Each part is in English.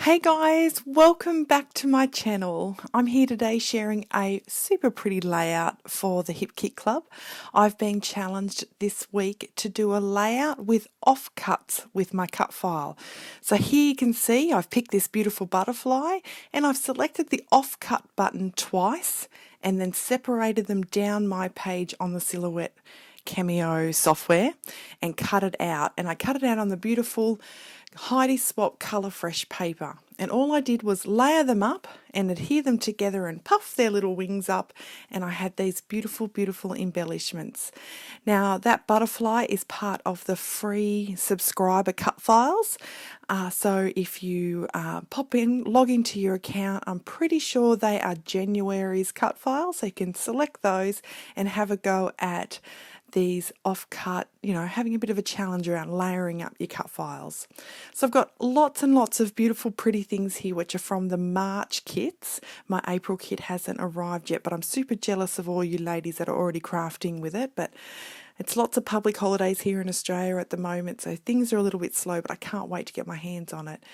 Hey guys, welcome back to my channel. I'm here today sharing a super pretty layout for the Hip Kit Club. I've been challenged this week to do a layout with offcuts with my cut file. So here you can see I've picked this beautiful butterfly and I've selected the offcut button twice and then separated them down my page on the Silhouette Cameo software and cut it out. And I cut it out on the beautiful Heidi Swap Colour Fresh paper. And all I did was layer them up and adhere them together and puff their little wings up. And I had these beautiful, beautiful embellishments. Now, that butterfly is part of the free subscriber cut files. So if you log into your account, I'm pretty sure they are January's cut files. So you can select those and have a go at these off-cut, having a bit of a challenge around layering up your cut files. So I've got lots and lots of beautiful, pretty things here, which are from the March kits. My April kit hasn't arrived yet, but I'm super jealous of all you ladies that are already crafting with it. But it's lots of public holidays here in Australia at the moment, so things are a little bit slow, but I can't wait to get my hands on it.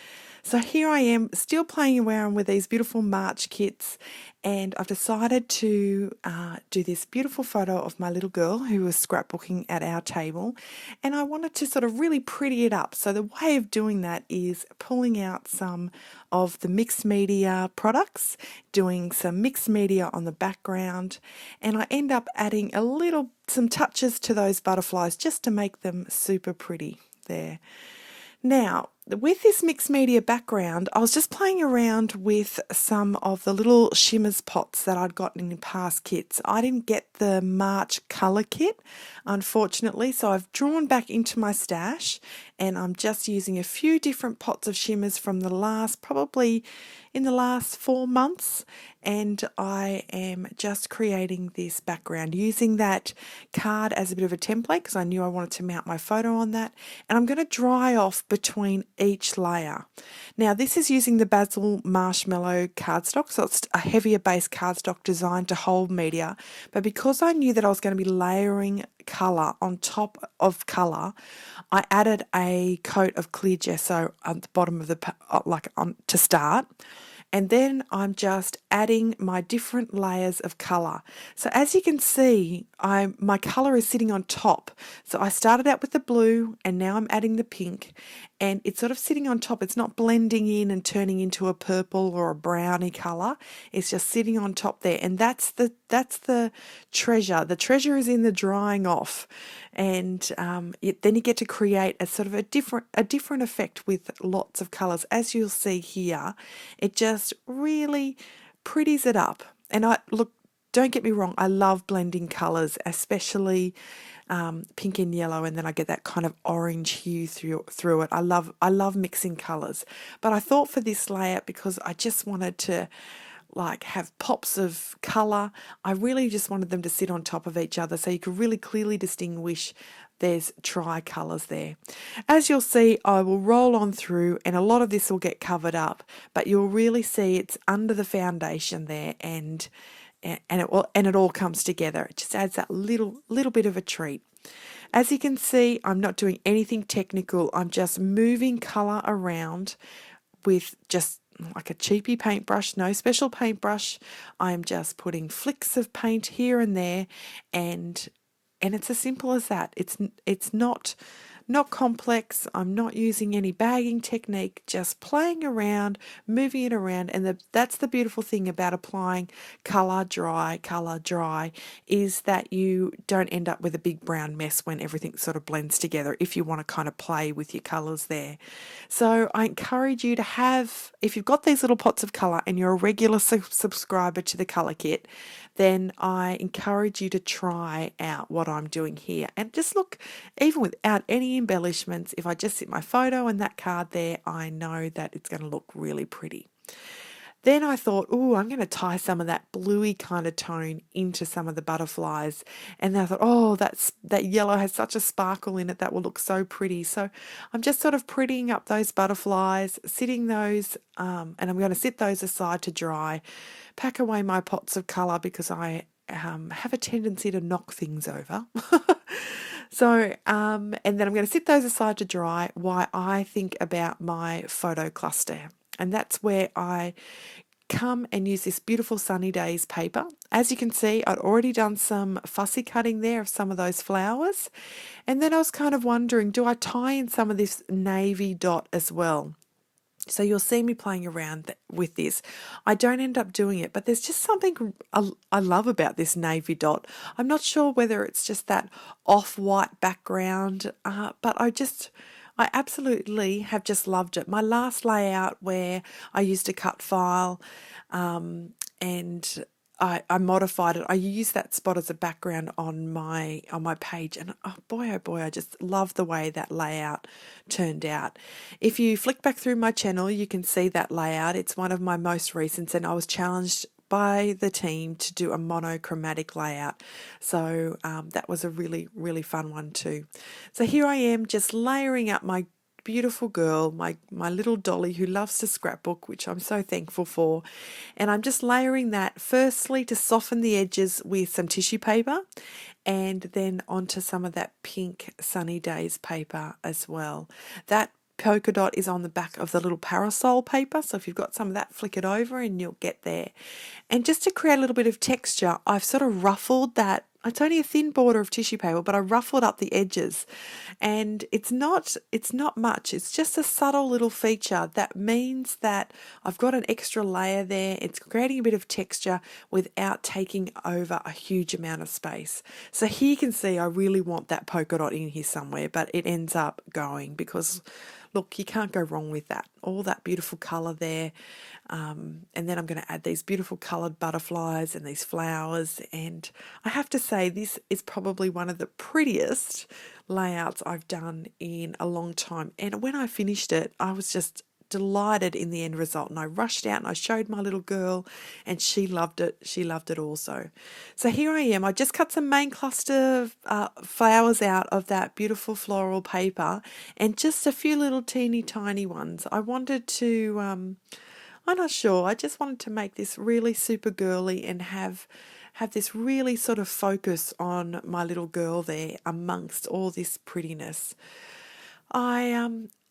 So here I am, still playing around with these beautiful March kits, and I've decided to do this beautiful photo of my little girl who was scrapbooking at our table, and I wanted to sort of really pretty it up. So the way of doing that is pulling out some of the mixed media products, doing some mixed media on the background, and I end up adding some touches to those butterflies just to make them super pretty there. Now, with this mixed media background, I was just playing around with some of the little shimmers pots that I'd gotten in past kits. I didn't get the March colour kit, unfortunately, so I've drawn back into my stash and I'm just using a few different pots of shimmers from probably in the last 4 months, and I am just creating this background using that card as a bit of a template because I knew I wanted to mount my photo on that, and I'm going to dry off between each layer. Now this is using the Basil Marshmallow cardstock, so it's a heavier base cardstock designed to hold media, but because I knew that I was going to be layering colour on top of colour, I added a coat of clear gesso at the bottom of to start. And then I'm just adding my different layers of colour. So as you can see, my colour is sitting on top. So I started out with the blue and now I'm adding the pink, and it's sort of sitting on top. It's not blending in and turning into a purple or a browny colour. It's just sitting on top there, and that's the treasure. The treasure is in the drying off, and then you get to create a sort of a different effect with lots of colours. As you'll see here, it just really pretties it up. And don't get me wrong, I love blending colours, especially pink and yellow, and then I get that kind of orange hue through it. I love mixing colours, but I thought for this layout, because I just wanted to have pops of colour, I really just wanted them to sit on top of each other so you could really clearly distinguish there's tricolours there. As you'll see, I will roll on through and a lot of this will get covered up, but you'll really see it's under the foundation there, and it all comes together. It just adds that little bit of a treat. As you can see, I'm not doing anything technical. I'm just moving colour around with just like a cheapy paintbrush, no special paintbrush. I'm just putting flicks of paint here and there, and it's as simple as that. It's not complex. I'm not using any bagging technique, just playing around, moving it around. And that's the beautiful thing about applying colour dry, is that you don't end up with a big brown mess when everything sort of blends together, if you want to kind of play with your colours there. So I encourage you to if you've got these little pots of colour and you're a regular subscriber to the colour kit, then I encourage you to try out what I'm doing here. And just look, even without any embellishments, if I just sit my photo and that card there, I know that it's going to look really pretty. Then I thought, I'm going to tie some of that bluey kind of tone into some of the butterflies. And then I thought, that yellow has such a sparkle in it, that will look so pretty. So I'm just sort of prettying up those butterflies, sitting those, and I'm going to sit those aside to dry, pack away my pots of colour because I have a tendency to knock things over. So, and then I'm going to sit those aside to dry while I think about my photo cluster. And that's where I come and use this beautiful Sunny Days paper. As you can see, I'd already done some fussy cutting there of some of those flowers. And then I was kind of wondering, do I tie in some of this navy dot as well? So you'll see me playing around with this. I don't end up doing it, but there's just something I love about this navy dot. I'm not sure whether it's just that off-white background, but I absolutely have just loved it. My last layout where I used a cut file and I modified it. I used that spot as a background on my page, and oh boy, I just love the way that layout turned out. If you flick back through my channel, you can see that layout. It's one of my most recent, and I was challenged by the team to do a monochromatic layout. So that was a really, really fun one too. So here I am just layering up my beautiful girl, my little dolly who loves to scrapbook, which I'm so thankful for. And I'm just layering that firstly to soften the edges with some tissue paper, and then onto some of that pink Sunny Days paper as well. That polka dot is on the back of the little parasol paper, so if you've got some of that, flick it over and you'll get there. And just to create a little bit of texture, I've sort of ruffled that. It's only a thin border of tissue paper, but I ruffled up the edges, and it's not much. It's just a subtle little feature that means that I've got an extra layer there. It's creating a bit of texture without taking over a huge amount of space. So here you can see I really want that polka dot in here somewhere, but it ends up going because look, you can't go wrong with that. All that beautiful colour there. And then I'm going to add these beautiful coloured butterflies and these flowers. And I have to say, this is probably one of the prettiest layouts I've done in a long time. And when I finished it, I was just delighted in the end result, and I rushed out and I showed my little girl, and she loved it. She loved it also. So here I am. I just cut some main cluster flowers out of that beautiful floral paper, and just a few little teeny tiny ones. I wanted to I'm not sure, I just wanted to make this really super girly and have this really sort of focus on my little girl there amongst all this prettiness.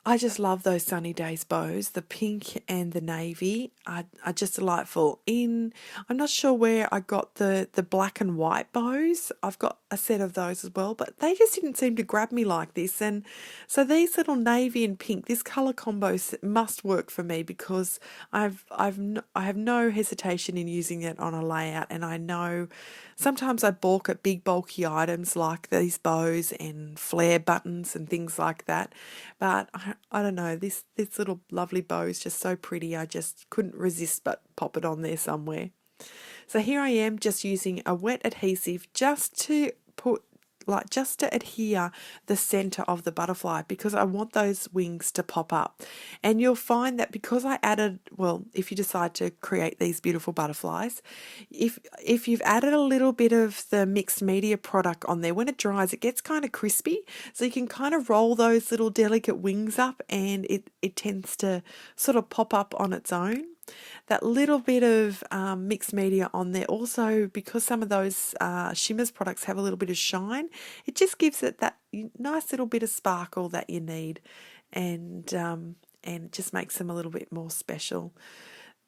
I just love those Sunny Days bows. The pink and the navy are just delightful. I'm not sure where I got the black and white bows. I've got a set of those as well, but they just didn't seem to grab me like this. And so these little navy and pink, this colour combo must work for me, because I have no hesitation in using it on a layout. And I know sometimes I balk at big bulky items like these bows and flare buttons and things like that. But I don't know, this little lovely bow is just so pretty. I just couldn't resist but pop it on there somewhere. So here I am just using a wet adhesive just to adhere the center of the butterfly, because I want those wings to pop up. And you'll find that because I added, well, if you decide to create these beautiful butterflies, if you've added a little bit of the mixed media product on there, when it dries, it gets kind of crispy. So you can kind of roll those little delicate wings up, and it tends to sort of pop up on its own. That little bit of mixed media on there also, because some of those Shimmers products have a little bit of shine, it just gives it that nice little bit of sparkle that you need, and it just makes them a little bit more special.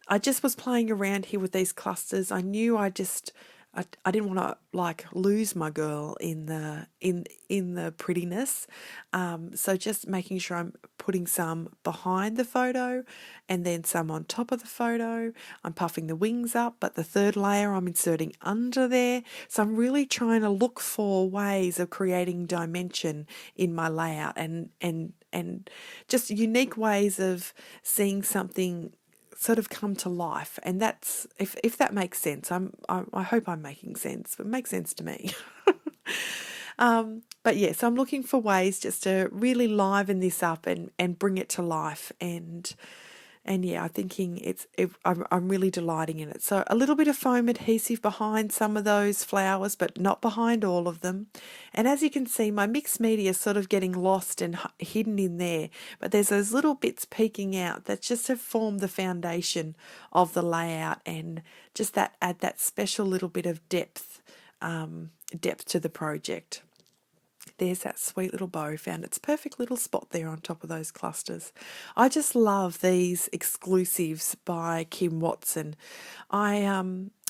I just was playing around here with these clusters. I knew I didn't want to like lose my girl in the prettiness, so just making sure I'm putting some behind the photo and then some on top of the photo. I'm puffing the wings up, but the third layer I'm inserting under there. So I'm really trying to look for ways of creating dimension in my layout, and just unique ways of seeing something sort of come to life. And that's, if that makes sense. I hope I'm making sense, but it makes sense to me. But yeah, so I'm looking for ways just to really liven this up and bring it to life. And yeah, I'm thinking I'm really delighting in it. So a little bit of foam adhesive behind some of those flowers, but not behind all of them. And as you can see, my mixed media is sort of getting lost and hidden in there. But there's those little bits peeking out that just have formed the foundation of the layout, and just add that special little bit of depth to the project. there's that sweet little bow, found its perfect little spot there on top of those clusters. I just love these exclusives by Kim Watson. I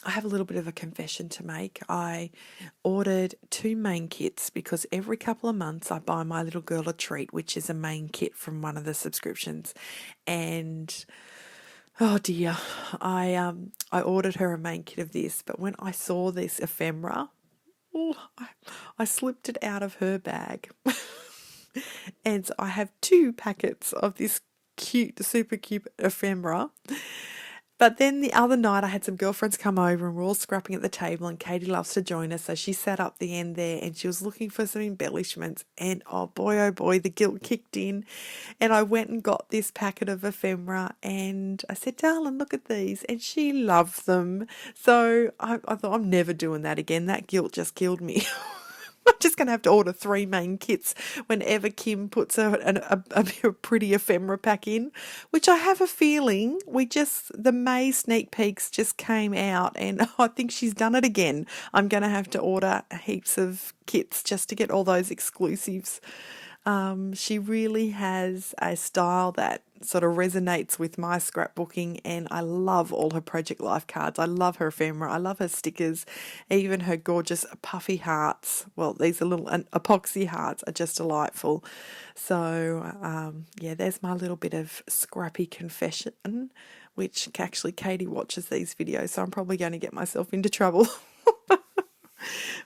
have a little bit of a confession to make. I ordered 2 main kits because every couple of months I buy my little girl a treat, which is a main kit from one of the subscriptions. And oh dear, I ordered her a main kit of this, but when I saw this ephemera, oh, I slipped it out of her bag. And so I have 2 packets of this cute, super cute ephemera. But then the other night I had some girlfriends come over and we're all scrapping at the table, and Katie loves to join us. So she sat up the end there and she was looking for some embellishments, and oh boy, the guilt kicked in. And I went and got this packet of ephemera and I said, darling, look at these. And she loved them. So I thought, I'm never doing that again. That guilt just killed me. I'm just going to have to order 3 main kits whenever Kim puts a pretty ephemera pack in, which I have a feeling the May sneak peeks just came out, and I think she's done it again. I'm going to have to order heaps of kits just to get all those exclusives. She really has a style that sort of resonates with my scrapbooking, and I love all her Project Life cards. I love her ephemera. I love her stickers, even her gorgeous puffy hearts. Well, these are little epoxy hearts are just delightful. So, yeah, there's my little bit of scrappy confession, which actually Katie watches these videos, so I'm probably going to get myself into trouble.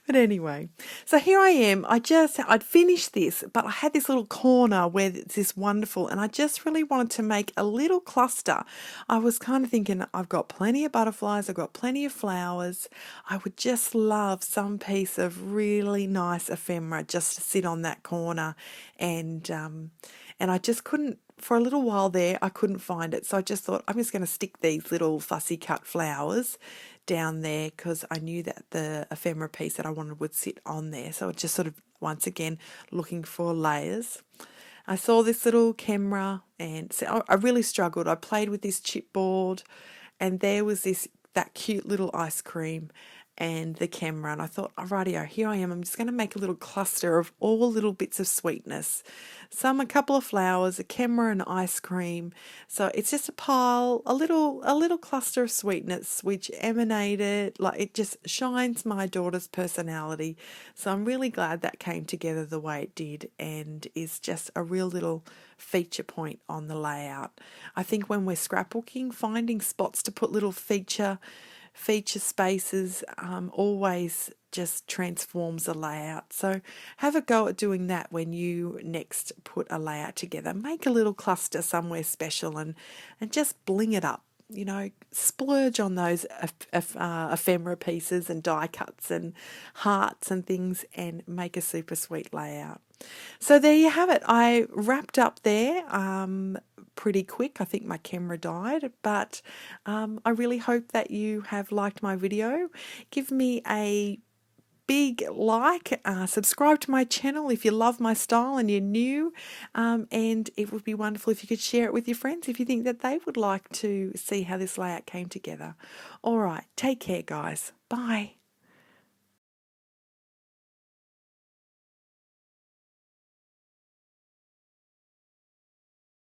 But anyway, so here I am. I'd finished this, but I had this little corner where it's this wonderful, and I just really wanted to make a little cluster. I was kind of thinking, I've got plenty of butterflies, I've got plenty of flowers. I would just love some piece of really nice ephemera just to sit on that corner, and I just couldn't. For a little while there, I couldn't find it. So I just thought, I'm just going to stick these little fussy cut flowers down there because I knew that the ephemera piece that I wanted would sit on there. So just sort of, once again, looking for layers. I saw this little camera and so I really struggled. I played with this chipboard, and there was that cute little ice cream and the camera, and I thought, oh, rightio, here I am. I'm just going to make a little cluster of all little bits of sweetness. A couple of flowers, a camera, and ice cream. So it's just a little cluster of sweetness which emanated, like it just shines my daughter's personality. So I'm really glad that came together the way it did, and is just a real little feature point on the layout. I think when we're scrapbooking, finding spots to put little feature spaces always just transforms a layout. So have a go at doing that when you next put a layout together. Make a little cluster somewhere special and just bling it up. You know, splurge on those ephemera pieces and die cuts and hearts and things, and make a super sweet layout. So there you have it. I wrapped up there pretty quick. I think my camera died, but I really hope that you have liked my video. Give me a big like, subscribe to my channel if you love my style and you're new, and it would be wonderful if you could share it with your friends if you think that they would like to see how this layout came together. All right, take care guys. Bye.